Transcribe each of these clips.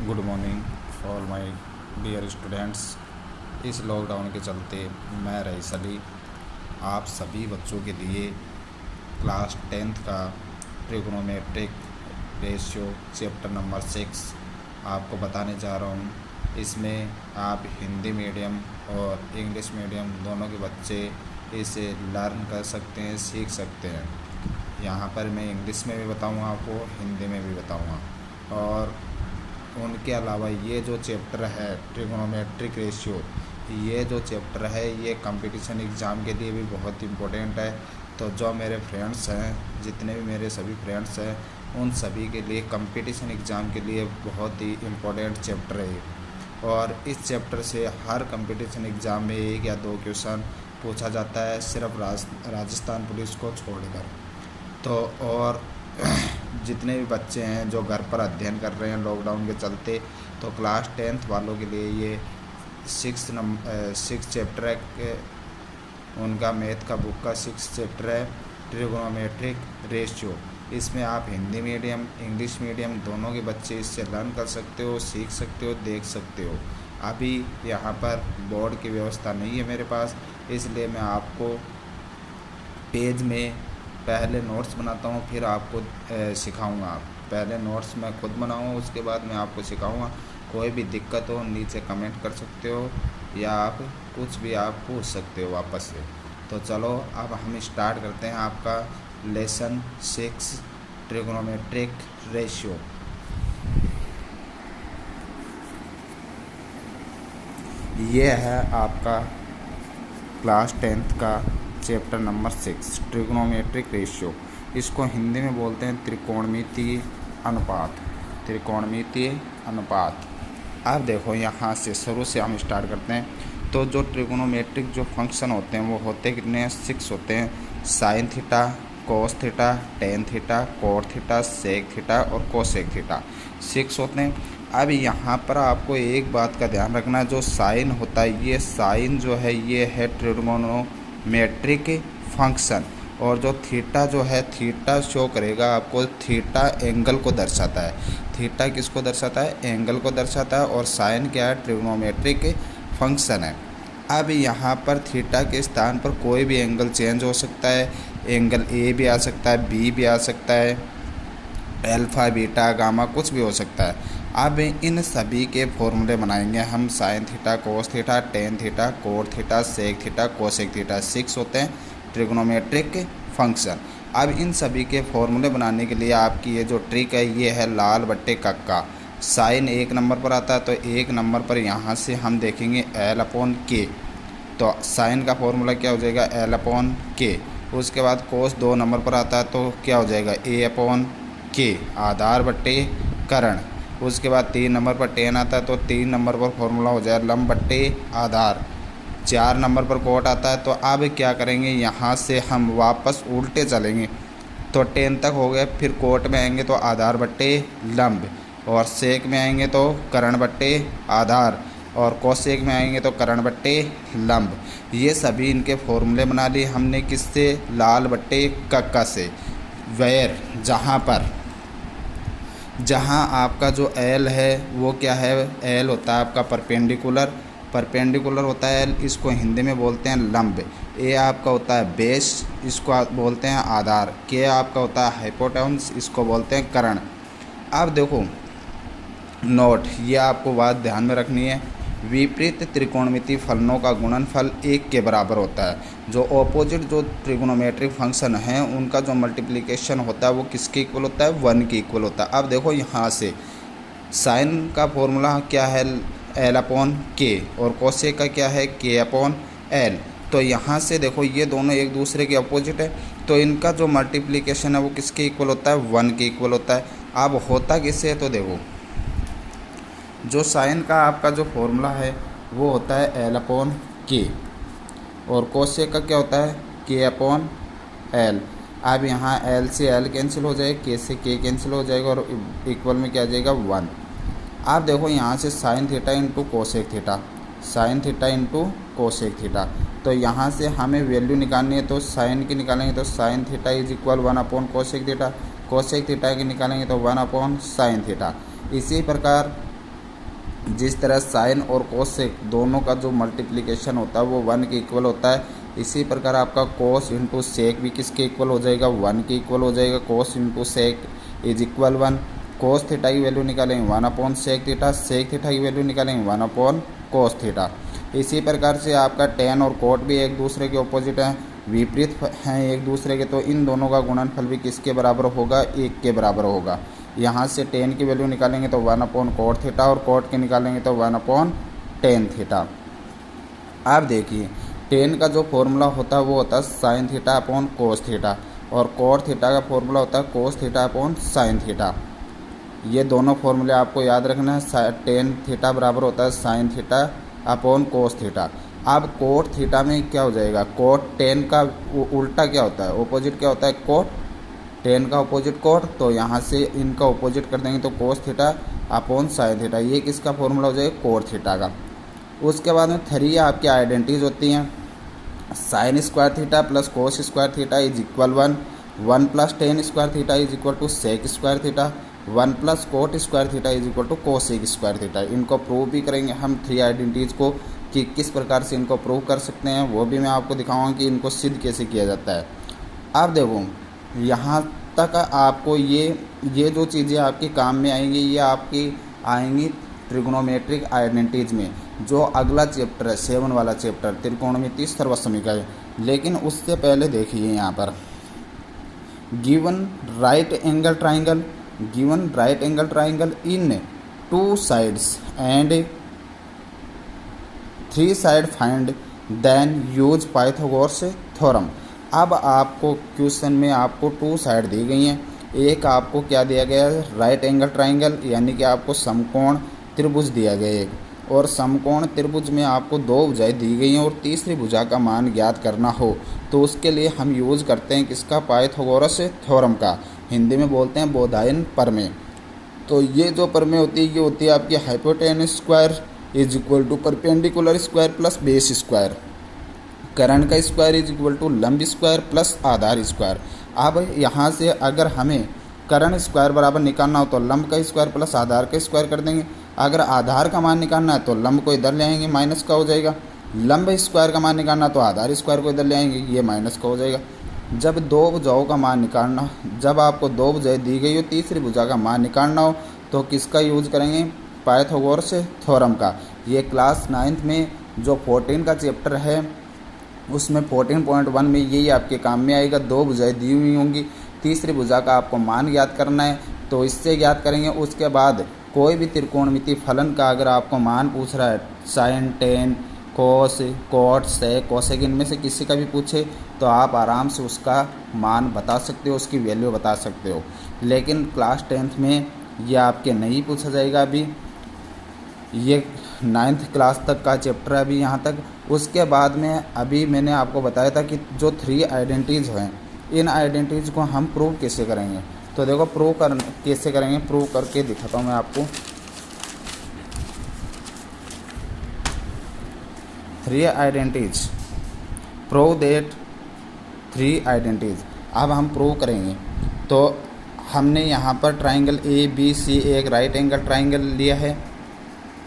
Good morning all my dear students. इस lockdown के चलते मैं रईस अली आप सभी बच्चों के लिए क्लास 10th का ट्रिग्नोमेट्रिक रेशियो चैप्टर नंबर 6 आपको बताने जा रहा हूँ। इसमें आप हिंदी मीडियम और इंग्लिश मीडियम दोनों के बच्चे इसे लर्न कर सकते हैं, सीख सकते हैं। यहाँ पर मैं इंग्लिश में भी बताऊँगा, आपको हिंदी में भी बताऊँगा। और उनके अलावा ये जो चैप्टर है ट्रिग्नोमेट्रिक रेशियो, ये जो चैप्टर है ये कंपटीशन एग्ज़ाम के लिए भी बहुत इम्पोर्टेंट है। तो जो मेरे फ्रेंड्स हैं, जितने भी मेरे सभी फ्रेंड्स हैं, उन सभी के लिए कंपटीशन एग्ज़ाम के लिए बहुत ही इम्पोर्टेंट चैप्टर है। और इस चैप्टर से हर कंपटीशन एग्ज़ाम में 1 या 2 क्वेश्चन पूछा जाता है, सिर्फ राजस्थान पुलिस को छोड़कर। तो और जितने भी बच्चे हैं जो घर पर अध्ययन कर रहे हैं लॉकडाउन के चलते, तो क्लास 10th वालों के लिए ये 6 चैप्टर है। उनका मैथ का बुक का 6 चैप्टर है ट्रिग्नोमेट्रिक रेशियो। इसमें आप हिंदी मीडियम इंग्लिश मीडियम दोनों के बच्चे इससे लर्न कर सकते हो, सीख सकते हो, देख सकते हो। अभी यहाँ पर बोर्ड की व्यवस्था नहीं है मेरे पास, इसलिए मैं आपको पेज में पहले नोट्स बनाता हूँ, फिर आपको सिखाऊंगा। पहले नोट्स मैं खुद बनाऊँगा, उसके बाद मैं आपको सिखाऊंगा। कोई भी दिक्कत हो नीचे कमेंट कर सकते हो, या आप कुछ भी आप पूछ सकते हो वापस से। तो चलो अब हम स्टार्ट करते हैं आपका लेसन 6 ट्रिग्नोमेट्रिक रेशियो। ये है आपका क्लास 10th का चैप्टर नंबर 6 ट्रिग्नोमेट्रिक रेशियो। इसको हिंदी में बोलते हैं त्रिकोणमितीय अनुपात। त्रिकोणमितीय अनुपात। अब देखो यहाँ से शुरू से हम स्टार्ट करते हैं। तो जो ट्रिग्नोमेट्रिक जो फंक्शन होते हैं वो होते कितने हैं? 6 होते हैं। Sine theta, cos theta, tan theta, cot theta, sec theta और कोसेक थीटा 6 होते हैं। अब यहाँ पर आपको एक बात का ध्यान रखना, जो साइन होता है, ये साइन जो है ये है ट्रिग्नोमेट्रिक फंक्शन। और जो थीटा जो है, थीटा शो करेगा आपको, थीटा एंगल को दर्शाता है। थीटा किसको दर्शाता है? एंगल को दर्शाता है। और साइन क्या है? ट्रिग्नोमेट्रिक फंक्शन है। अब यहाँ पर थीटा के स्थान पर कोई भी एंगल चेंज हो सकता है। एंगल ए भी आ सकता है, बी भी आ सकता है, अल्फ़ा बीटा गामा कुछ भी हो सकता है। अब इन सभी के फॉर्मूले बनाएंगे हम। Sine theta, cos theta, tan theta, cot theta, sec theta, cosec theta 6 होते हैं ट्रिग्नोमेट्रिक फंक्शन। अब इन सभी के फॉर्मूले बनाने के लिए आपकी ये जो ट्रिक है ये है लाल बट्टे कक्का। साइन 1 नंबर पर आता है, तो 1 नंबर पर यहाँ से हम देखेंगे L/K। तो साइन का फॉर्मूला क्या हो जाएगा? L/K। उसके बाद कोस 2 नंबर पर आता है, तो क्या हो जाएगा? A/K, आधार बट्टे कर्ण। उसके बाद 3 नंबर पर टेन आता है, तो 3 नंबर पर फॉर्मूला हो जाए लंब बट्टे आधार। 4 नंबर पर कोट आता है। तो अब क्या करेंगे, यहाँ से हम वापस उल्टे चलेंगे। तो टेन तक हो गए, फिर कोट में आएंगे तो आधार बट्टे लंब, और सेक में आएंगे तो कर्ण बट्टे आधार, और कोसेक में आएंगे तो कर्ण बट्टे लंब। ये सभी इनके फॉर्मूले बना लिए हमने किससे? लाल बट्टे कक्का से। वेयर, जहाँ आपका जो एल है वो क्या है? एल होता है आपका परपेंडिकुलर होता है एल, इसको हिंदी में बोलते हैं लंब। ए आपका होता है बेस, इसको आप बोलते हैं आधार। के आपका होता है हाइपोटेन्यूस, इसको बोलते हैं कर्ण। अब देखो नोट, ये आपको बात ध्यान में रखनी है। विपरीत त्रिकोणमितीय फलनों का गुणनफल 1 के बराबर होता है। जो ऑपोजिट जो ट्रिग्नोमेट्रिक फंक्शन हैं उनका जो मल्टीप्लिकेशन होता है वो किसके इक्वल होता है? 1 के इक्वल होता है। अब देखो यहाँ से साइन का फॉर्मूला क्या है? L/K, और कोसेक का क्या है? K/L। तो यहाँ से देखो ये दोनों एक दूसरे के अपोजिट है, तो इनका जो मल्टीप्लिकेशन है वो किसके इक्वल होता है? 1 के इक्वल होता है। अब होता किससे? तो देखो जो साइन का आपका जो फॉर्मूला है वो होता है L/K, और कोसेक का क्या होता है? K/L। अब यहाँ L से L कैंसिल हो जाएगा, K से K कैंसिल हो जाएगा, और इक्वल में क्या आ जाएगा? 1। आप देखो यहाँ से sine theta into cosec theta, sine theta into cosec theta. तो यहाँ से हमें वैल्यू निकालनी है, तो साइन की निकालेंगे तो साइन थीटा इज इक्वल 1/कोसेक थीटा, कोसेक थीटा की निकालेंगे तो 1/साइन थीटा। इसी प्रकार जिस तरह साइन और कोस से दोनों का जो मल्टीप्लिकेशन होता है वो 1 के इक्वल होता है, इसी प्रकार आपका कोस इंटू सेक भी किसके इक्वल हो जाएगा, 1 के इक्वल हो जाएगा। Cos into sec is equal 1। Cos theta की वैल्यू निकालेंगे 1 upon sec theta, sec theta की वैल्यू निकालेंगे 1 अपॉन कोस थीटा। इसी प्रकार से आपका टेन और कोट भी एक दूसरे के ऑपोजिट हैं, विपरीत हैं एक दूसरे के, तो इन दोनों का गुणनफल भी किसके बराबर होगा, 1 के बराबर होगा। यहाँ से टेन की वैल्यू निकालेंगे तो 1 अपॉन कोट थीटा और कोट के निकालेंगे तो 1 अपॉन टेन थीटा। आप देखिए टेन का जो फॉर्मूला होता है वो होता है sine theta upon cos theta, और कोट थीटा का फॉर्मूला होता है cos theta upon sine theta. ये दोनों फॉर्मूले आपको याद रखना है। टेन थीटा बराबर होता है sine theta upon cos theta. अब कोट थीटा में क्या हो जाएगा, कोट टेन का उल्टा क्या होता है, ऑपोजिट क्या होता है, कोट। टेन का ऑपोजिट कोट, तो यहाँ से इनका ऑपोजिट कर देंगे तो cos theta upon sine theta. ये किसका फॉर्मूला हो जाएगा, कोट थीटा का। उसके बाद में 3 आपकी आइडेंटिटीज होती हैं। Sine square theta plus cos square theta is equal 1, 1 plus tan square theta is equal to sec square theta, 1 plus cot square theta is equal to cosec square theta. इनको prove भी करेंगे हम 3 identities को, कि किस प्रकार से इनको प्रूव कर सकते हैं वो भी मैं आपको दिखाऊंगा कि इनको सिद्ध कैसे किया जाता है। अब देखो यहाँ तक आपको ये जो चीज़ें आपके काम में आएंगी ये आपकी आएंगी ट्रिग्नोमेट्रिक आइडेंटिटीज में, जो अगला चैप्टर है 7 वाला चैप्टर त्रिकोणमिति सर्वसमीकरण है। लेकिन उससे पहले देखिए यहाँ पर given right angle triangle, given right angle triangle in 2 sides and 3 side find then use Pythagoras theorem. अब आपको क्वेश्चन में आपको 2 साइड दी गई हैं, एक आपको क्या दिया गया है, राइट एंगल ट्राइंगल, यानी कि आपको समकोण त्रिभुज दिया गया है, और समकोण त्रिभुज में आपको 2 भुजाएं दी गई हैं और तीसरी भुजा का मान ज्ञात करना हो तो उसके लिए हम यूज़ करते हैं किसका, पाइथागोरस थ्योरम का। हिंदी में बोलते हैं बोधायन प्रमेय। तो ये जो प्रमेय होती है ये होती है आपकी hypotenuse square is equal to perpendicular square plus base square, कर्ण का स्क्वायर इज इक्वल टू लंब स्क्वायर प्लस आधार स्क्वायर। अब यहाँ से अगर हमें कर्ण स्क्वायर बराबर निकालना हो तो लंब का स्क्वायर प्लस आधार का स्क्वायर कर देंगे। अगर आधार का मान निकालना है तो लंब को इधर ले आएंगे, माइनस का हो जाएगा। लंब स्क्वायर का मान निकालना तो आधार स्क्वायर को इधर ले आएंगे, ये माइनस का हो जाएगा। जब 2 भुजाओं का मान निकालना, जब आपको 2 भुजाएं दी गई हो तीसरी भुजा का मान निकालना हो तो किसका यूज़ करेंगे, पाइथागोरस थ्योरम का। ये क्लास 9th में जो 14 का चैप्टर है उसमें 14.1 में यही आपके काम में आएगा। 2 भुजाएं दी हुई होंगी, तीसरी भुजा का आपको मान ज्ञात करना है तो इससे ज्ञात करेंगे। उसके बाद कोई भी त्रिकोणमिति फलन का अगर आपको मान पूछ रहा है, साइन, टेन, कोस, कोट, सेक, कोसेक, इनमें से किसी का भी पूछे तो आप आराम से उसका मान बता सकते हो, उसकी वैल्यू बता सकते हो। लेकिन क्लास 10th में ये आपके नहीं पूछा जाएगा। अभी ये 9th क्लास तक का चैप्टर है अभी यहाँ तक। उसके बाद में अभी मैंने आपको बताया था कि जो 3 आइडेंटिटीज़ हैं इन आइडेंटिटीज़ को हम प्रूव कैसे करेंगे। तो देखो कैसे करेंगे, प्रूव करके दिखाता हूँ मैं आपको। 3 आइडेंटिटीज, प्रूव दैट 3 आइडेंटिटीज। अब हम प्रूव करेंगे तो हमने यहाँ पर ट्राइंगल ABC एक राइट एंगल ट्राइंगल लिया है,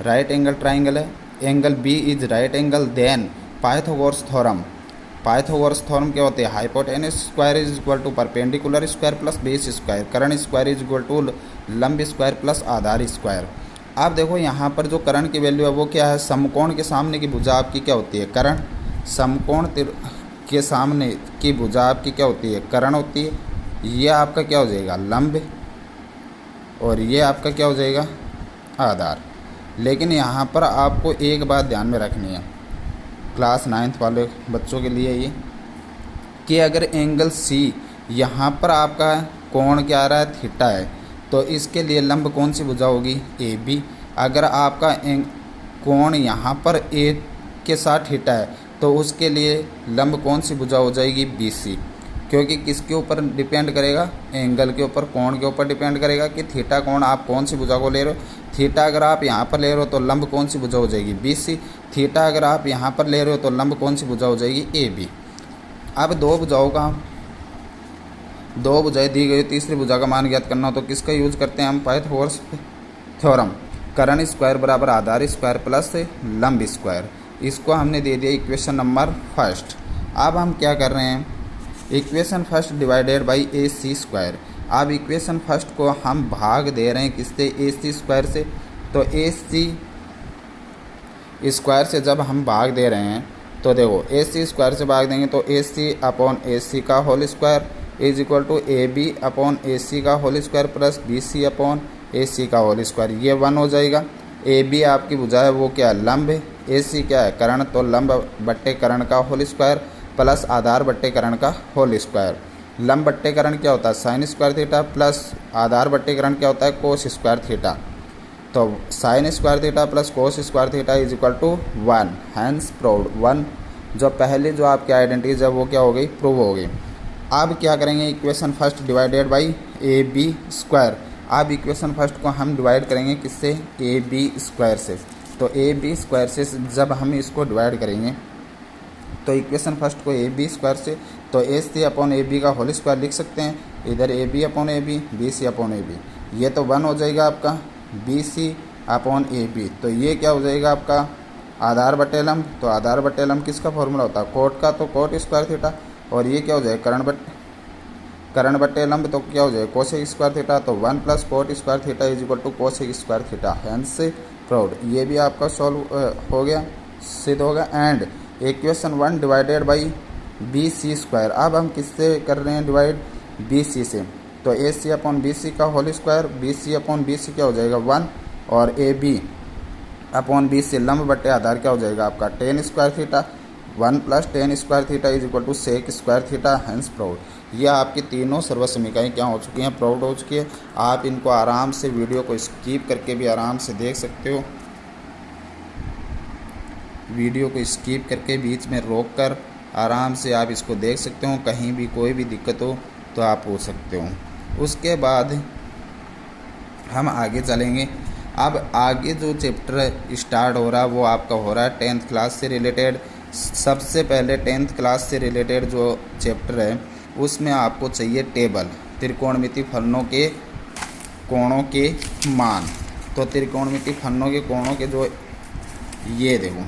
राइट एंगल ट्राइंगल है, angle B is right angle, then Pythagoras theorem. Pythagoras theorem क्या होते हैं, hypotenuse square is equal to perpendicular square plus base square, कर्ण स्क्वायर इज इक्वल टू लंब square plus आधार square. अब देखो यहाँ पर जो कर्ण की वैल्यू है वो क्या है, समकोण के सामने की भुजा आपकी क्या होती है, कर्ण। समकोण के सामने की भुजा आपकी क्या होती है, कर्ण होती है। ये आपका क्या हो जाएगा, लंब, और ये आपका क्या हो जाएगा, आधार। लेकिन यहाँ पर आपको एक बात ध्यान में रखनी है क्लास 9th वाले बच्चों के लिए ये, कि अगर एंगल C यहाँ पर आपका कोण क्या आ रहा है, थीटा है, तो इसके लिए लंब कौन सी भुजा होगी, AB। अगर आपका कोण यहाँ पर A के साथ थीटा है तो उसके लिए लंब कौन सी भुजा हो जाएगी, BC। क्योंकि किसके ऊपर डिपेंड करेगा, एंगल के ऊपर, कोण के ऊपर डिपेंड करेगा कि थीटा कोण आप कौन सी भुजा को ले रहे हो। थीटा अगर आप यहाँ पर ले रहे हो तो लंब कौन सी भुजा हो जाएगी, BC। थीटा अगर आप यहाँ पर ले रहे हो तो लंब कौन सी भुजा हो जाएगी, AB। अब 2 भुजाएं दी गई, तीसरी भुजा का मान ज्ञात करना हो तो किसका यूज़ करते हैं हम, पाइथागोरस थ्योरम। कर्ण स्क्वायर बराबर आधार स्क्वायर प्लस लंब स्क्वायर। इसको हमने दे दिया इक्वेशन नंबर फर्स्ट। अब हम क्या कर रहे हैं, equation first divided by A C square. अब इक्वेशन फर्स्ट को हम भाग दे रहे हैं किससे, ए सी स्क्वायर से। तो ए सी स्क्वायर से जब हम भाग दे रहे हैं तो देखो ए सी स्क्वायर से भाग देंगे तो A C upon A C का whole square is equal to A B upon A C का whole square plus B C upon A C का होल स्क्वायर। ये 1 हो जाएगा। ए बी आपकी भुजा है वो क्या है, लंब है। ए सी क्या है, कर्ण, तो लंब बट्टे कर्ण का होल स्क्वायर प्लस आधार बट्टे कर्ण का होल स्क्वायर। लंब बट्टे कर्ण क्या होता है, साइन स्क्वायर थीटा प्लस आधार बट्टे कर्ण क्या होता है, कोस स्क्वायर थीटा। तो sine square theta plus cos square theta is equal to 1, hence proved. 1 जो पहले जो आपकी आइडेंटिटीज है वो क्या हो गई, प्रूव हो गई। अब क्या करेंगे, equation first divided by A B square. अब इक्वेशन फर्स्ट को हम डिवाइड करेंगे किससे, ए बी स्क्वायर से। तो ए बी स्क्वायर से जब हम इसको डिवाइड करेंगे तो इक्वेशन फर्स्ट को ए बी स्क्वायर से, तो A C upon A B का होल स्क्वायर लिख सकते हैं, इधर A B upon A B C upon A B. ये तो 1 हो जाएगा आपका, B C upon A B. तो ये क्या हो जाएगा आपका, आधार बटे लंब। तो आधार बटे लंब किसका फॉर्मूला होता है, कोट का, तो कोट स्क्वायर थीटा। और ये क्या हो जाएगा, कर्ण बटे लंब, तो क्या हो जाएगा, कोसेक स्क्वायर थीटा। तो 1 plus cot square theta is equal to cosec square theta, hence proved. ये भी आपका सॉल्व हो गया, सिद्ध होगा। And equation 1 divided by B C square. अब हम किससे कर रहे हैं डिवाइड, बी सी से। तो A C upon B C का whole square, B C upon B C क्या हो जाएगा 1, और A B upon B C लंब बटे आधार क्या हो जाएगा आपका tan square theta. 1 plus tan square theta is equal to sec square theta, hence proved. ये आपकी तीनों सर्व समीकरणें क्या हो चुकी हैं, प्रूव्ड हो चुकी है। आप इनको आराम से वीडियो को स्किप करके भी आराम से देख सकते हो, वीडियो को स्किप करके बीच में रोक कर आराम से आप इसको देख सकते हो। कहीं भी कोई भी दिक्कत हो तो आप पूछ सकते हो। उसके बाद हम आगे चलेंगे। अब आगे जो चैप्टर स्टार्ट हो रहा है वो आपका हो रहा है 10th क्लास से रिलेटेड। सबसे पहले 10th क्लास से रिलेटेड जो चैप्टर है उसमें आपको चाहिए टेबल, त्रिकोणमिति फलनों के कोणों के मान। तो त्रिकोणमिति फलनों के कोणों के जो, ये देखो,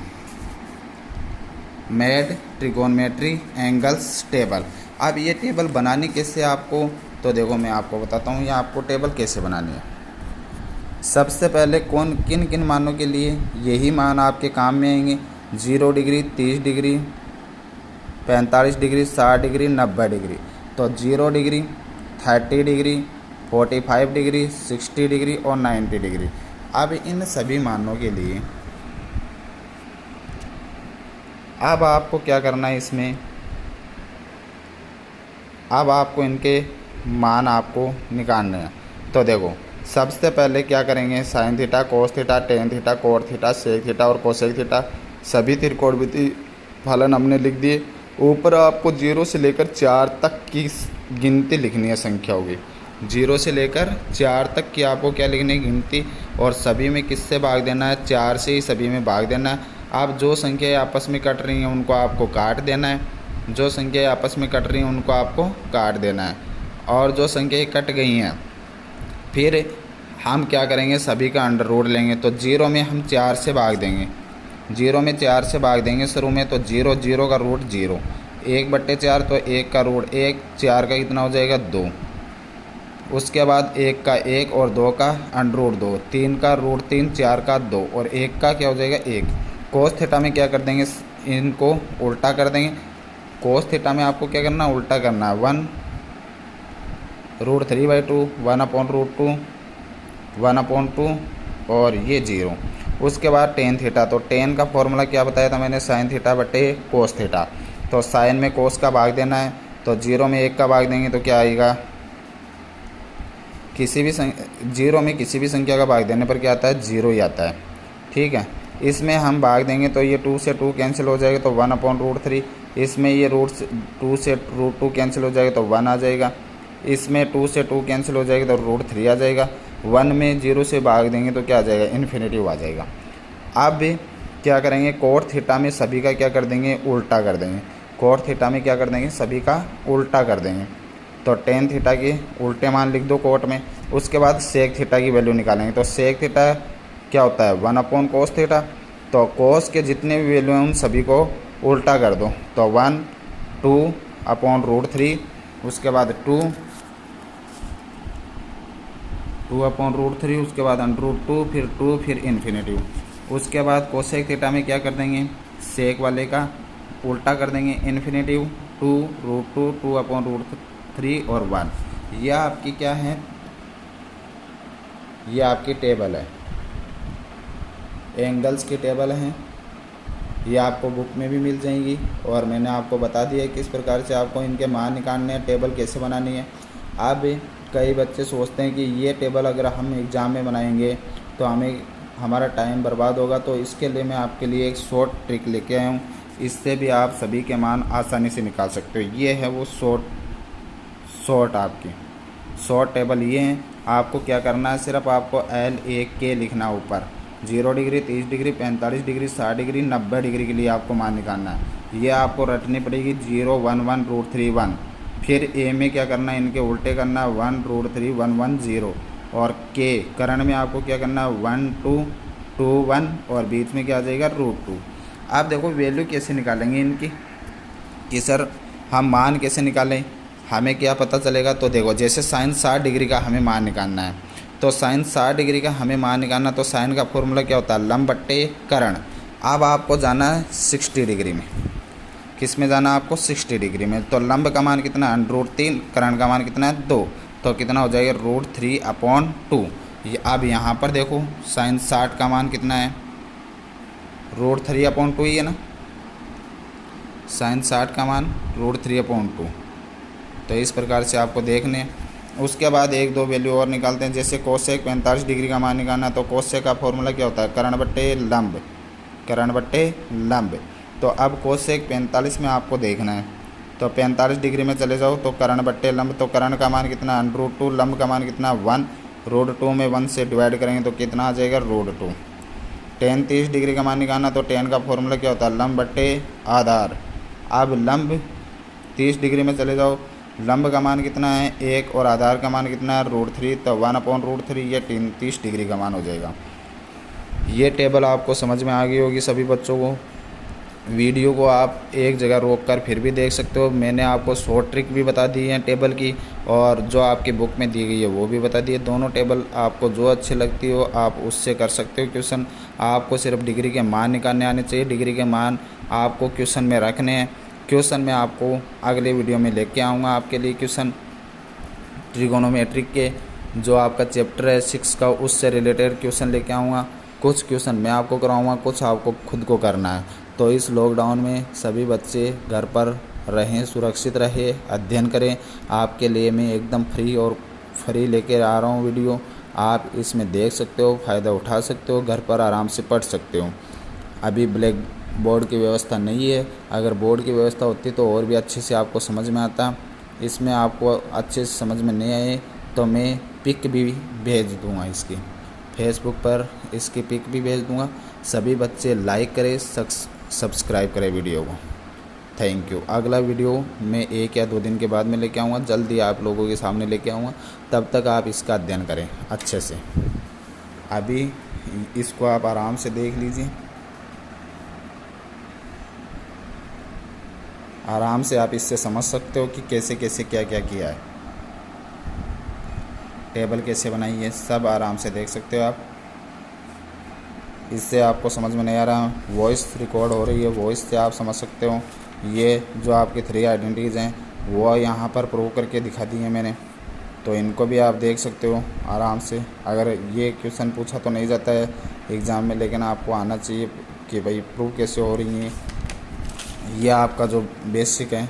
मेड ट्रिगोनमेट्री एंगल्स टेबल। अब ये टेबल बनानी कैसे आपको, तो देखो मैं आपको बताता हूँ ये आपको टेबल कैसे बनानी है। सबसे पहले किन किन मानों के लिए यही मान आपके काम में आएंगे, 0 degree, 30 degree, 45 degree, 60 degree, 90 degree. तो 0 डिग्री, 30 डिग्री, 45 डिग्री, 60 डिग्री और 90 डिग्री। अब इन सभी मानों के लिए अब आपको क्या करना है, इसमें अब आपको इनके मान आपको निकालने हैं। तो देखो सबसे पहले क्या करेंगे, sine theta, cos theta, tan theta, cot theta, sec theta और कोसेक थीटा सभी त्रिकोणमिति फलन हमने लिख दिए। ऊपर आपको 0 से लेकर 4 तक की गिनती लिखनी है, संख्या होगी 0 से लेकर 4 तक की आपको क्या लिखनी है, गिनती। और सभी में किससे भाग देना है, 4 से ही सभी में भाग देना है। आप जो संख्याएँ आपस में कट रही हैं उनको आपको काट देना है, जो संख्याएँ आपस में कट रही हैं उनको आपको काट देना है। और जो संख्याएँ कट गई हैं फिर हम क्या करेंगे, सभी का अंडर रूट लेंगे। तो 0 में हम 4 से भाग देंगे, 0 में 4 से भाग देंगे शुरू में। तो 0 का रूट 0, 1/4 तो 1 का रूट 1, 4 का कितना हो जाएगा 2। उसके बाद 1 का 1 और 2 का अंडर रूट 2, 3 का रूट 3, 4 का 2 और 1 का क्या हो जाएगा 1। कोस थीटा में क्या कर देंगे, इनको उल्टा कर देंगे। कोस थीटा में आपको क्या करना है, उल्टा करना है। 1√3/2, 1/√2, 1/2 और ये 0। उसके बाद टेन थीटा, तो टेन का फॉर्मूला क्या बताया था मैंने, साइन थीटा बटे कोस थीटा। तो साइन में कोस का भाग देना है, तो 0 में 1 का भाग देंगे तो क्या आएगा, 0 में किसी भी संख्या का भाग देने पर क्या आता है, 0 ही आता है। ठीक है, इसमें हम भाग देंगे तो ये 2 से 2 कैंसिल हो जाएगा तो 1/√3। इसमें ये 2 से √2 कैंसिल हो जाएगा तो 1 आ जाएगा। इसमें 2 से 2 कैंसिल हो जाएगा तो √3 आ जाएगा। 1 में 0 से भाग देंगे तो क्या आ जाएगा, इन्फिनेटिव आ जाएगा। अब क्या करेंगे, कोट थीटा में सभी का क्या कर देंगे, उल्टा कर देंगे। कोट थीटा में क्या कर देंगे, सभी का उल्टा कर देंगे। तो टेन थीटा के उल्टे मान लिख दो कोट में। उसके बाद सेक थीटा की वैल्यू निकालेंगे। तो सेक थीटा क्या होता है 1/cos थीटा। तो कोस के जितने भी वैल्यू हैं उन सभी को उल्टा कर दो, तो 1 2/√3, उसके बाद 2/√3, उसके बाद √2, फिर 2, फिर इन्फिनेटिव। उसके बाद कोसेक थीटा में क्या कर देंगे, सेक वाले का उल्टा कर देंगे, इन्फिनेटिव 2√2, 2/√3 और 1। यह आपकी क्या है, यह आपकी टेबल है, एंगल्स की टेबल है। ये आपको बुक में भी मिल जाएंगी और मैंने आपको बता दिया है किस प्रकार से आपको इनके मान निकालने हैं, टेबल कैसे बनानी है। अब कई बच्चे सोचते हैं कि ये टेबल अगर हम एग्ज़ाम में बनाएंगे तो हमारा टाइम बर्बाद होगा, तो इसके लिए मैं आपके लिए एक शॉर्ट ट्रिक लेके आया हूँ। इससे भी आप सभी के मान आसानी से निकाल सकते हो। ये है वो आपकी शॉर्ट टेबल। ये है, आपको क्या करना है, सिर्फ आपको LAK लिखना ऊपर, 0 degree, 30 degree, 45 degree, 60 degree, 90 degree के लिए आपको मान निकालना है। ये आपको रटनी पड़ेगी 0 1 1 √3 1। फिर A में क्या करना है, इनके उल्टे करना है 1 √3 1 1 0। और K करण में आपको क्या करना है 1 2 2 1 और बीच में क्या आ जाएगा √2। आप देखो वैल्यू कैसे निकालेंगे इनकी कि सर हम मान कैसे निकालें, हमें क्या पता चलेगा। तो देखो जैसे साइन 60 डिग्री का हमें मान निकालना है, तो साइन 60 डिग्री का हमें मान निकालना, तो साइन का फॉर्मूला क्या होता है, लंब बट्टे करण। अब आपको जाना है 60 डिग्री में, किस में जाना है आपको 60 डिग्री में। तो लंब का मान कितना है √3, करण का मान कितना है 2, तो कितना हो जाएगा √3/2। अब यहाँ पर देखो साइन 60 का मान कितना है √3/2 ही है ना, साइन 60 का मान √3/2। तो इस प्रकार से आपको देखने। उसके बाद एक दो वैल्यू और निकालते हैं, जैसे कोसेक 45 डिग्री का मान निकालना, तो कोसेक का फॉर्मूला क्या होता है करण बट्टे लंब, करण बट्टे लंब। तो अब कोसेक 45 में आपको देखना है, तो 45 डिग्री में चले जाओ तो करण बट्टे लंब, तो करण का मान कितना √2, लंब का मान कितना 1, √2 में 1 से डिवाइड करेंगे तो कितना आ जाएगा √2। tan 30 डिग्री का मान निकालना, तो tan का फॉर्मूला क्या होता है लंब बट्टे आधार। अब लंब 30 डिग्री में चले जाओ, लंब का मान कितना है 1 और आधार का मान कितना है √3, तो 1/√3 ये 30 डिग्री का मान हो जाएगा। ये टेबल आपको समझ में आ गई होगी सभी बच्चों को। वीडियो को आप एक जगह रोककर फिर भी देख सकते हो। मैंने आपको शॉर्ट ट्रिक भी बता दी है टेबल की, और जो आपकी बुक में दी गई है वो भी बता दी है। दोनों टेबल आपको जो अच्छी लगती हो आप उससे कर सकते हो क्वेश्चन। आपको सिर्फ डिग्री के मान निकालने आने चाहिए, डिग्री के मान आपको क्वेश्चन में रखने हैं। क्वेश्चन मैं आपको अगले वीडियो में लेके आऊँगा आपके लिए क्वेश्चन ट्रिगोनोमेट्रिक के, जो आपका चैप्टर है 6 का, उससे रिलेटेड क्वेश्चन लेके आऊँगा। कुछ क्वेश्चन मैं आपको कराऊँगा, कुछ आपको खुद को करना है। तो इस लॉकडाउन में सभी बच्चे घर पर रहें, सुरक्षित रहे, अध्ययन करें। आपके लिए मैं एकदम फ्री लेके आ रहा हूँ वीडियो। आप इसमें देख सकते हो, फ़ायदा उठा सकते हो, घर पर आराम से पढ़ सकते हो। अभी ब्लैक बोर्ड की व्यवस्था नहीं है, अगर बोर्ड की व्यवस्था होती तो और भी अच्छे से आपको समझ में आता। इसमें आपको अच्छे से समझ में नहीं आए तो मैं पिक भी भेज दूँगा, इसकी फेसबुक पर इसकी पिक भी भेज दूँगा। सभी बच्चे लाइक करें, सब्सक्राइब करें वीडियो को। Thank you. अगला वीडियो मैं 1 या 2 दिन के बाद में लेके आऊँगा, जल्दी आप लोगों के सामने लेके आऊँगा। तब तक आप इसका अध्ययन करें अच्छे से। अभी इसको आप आराम से देख लीजिए, आराम से आप इससे समझ सकते हो कि कैसे कैसे क्या क्या किया है, टेबल कैसे बनाई है, सब आराम से देख सकते हो आप। इससे आपको समझ में नहीं आ रहा, वॉइस रिकॉर्ड हो रही है, वॉइस से आप समझ सकते हो। ये जो आपकी 3 आइडेंटिटीज़ हैं वो यहाँ पर प्रूव करके दिखा दी है मैंने, तो इनको भी आप देख सकते हो आराम से। अगर ये क्वेश्चन पूछा तो नहीं जाता है एग्ज़ाम में, लेकिन आपको आना चाहिए कि भाई प्रूव कैसे हो रही है। ये आपका जो बेसिक है,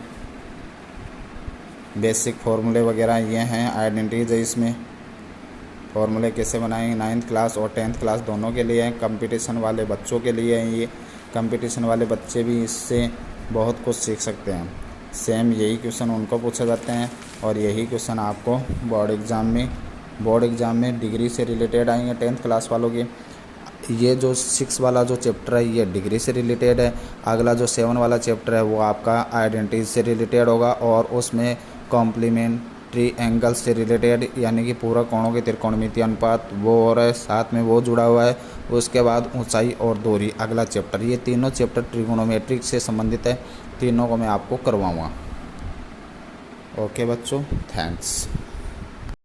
बेसिक फार्मूले वगैरह ये हैं, आइडेंटिटीज़ है। इसमें फार्मूले कैसे बनाएंगे 9th क्लास और 10th क्लास दोनों के लिए हैं, कंपटीशन वाले बच्चों के लिए हैं। ये कंपटीशन वाले बच्चे भी इससे बहुत कुछ सीख सकते हैं। सेम यही क्वेश्चन उनको पूछे जाते हैं और यही क्वेश्चन आपको बोर्ड एग्ज़ाम में डिग्री से रिलेटेड आएंगे 10th क्लास वालों के। ये जो 6 वाला जो चैप्टर है ये डिग्री से रिलेटेड है। अगला जो 7 वाला चैप्टर है वो आपका आइडेंटिटी से रिलेटेड होगा और उसमें कॉम्प्लीमेंट्री ट्री एंगल से रिलेटेड, यानी कि पूरा कोणों के त्रिकोणमितीय अनुपात वो, और साथ में वो जुड़ा हुआ है। उसके बाद ऊंचाई और दूरी अगला चैप्टर। ये तीनों चैप्टर ट्रिगोनोमेट्रिक से संबंधित है, तीनों को मैं आपको करवाऊँगा। ओके बच्चों, थैंक्स।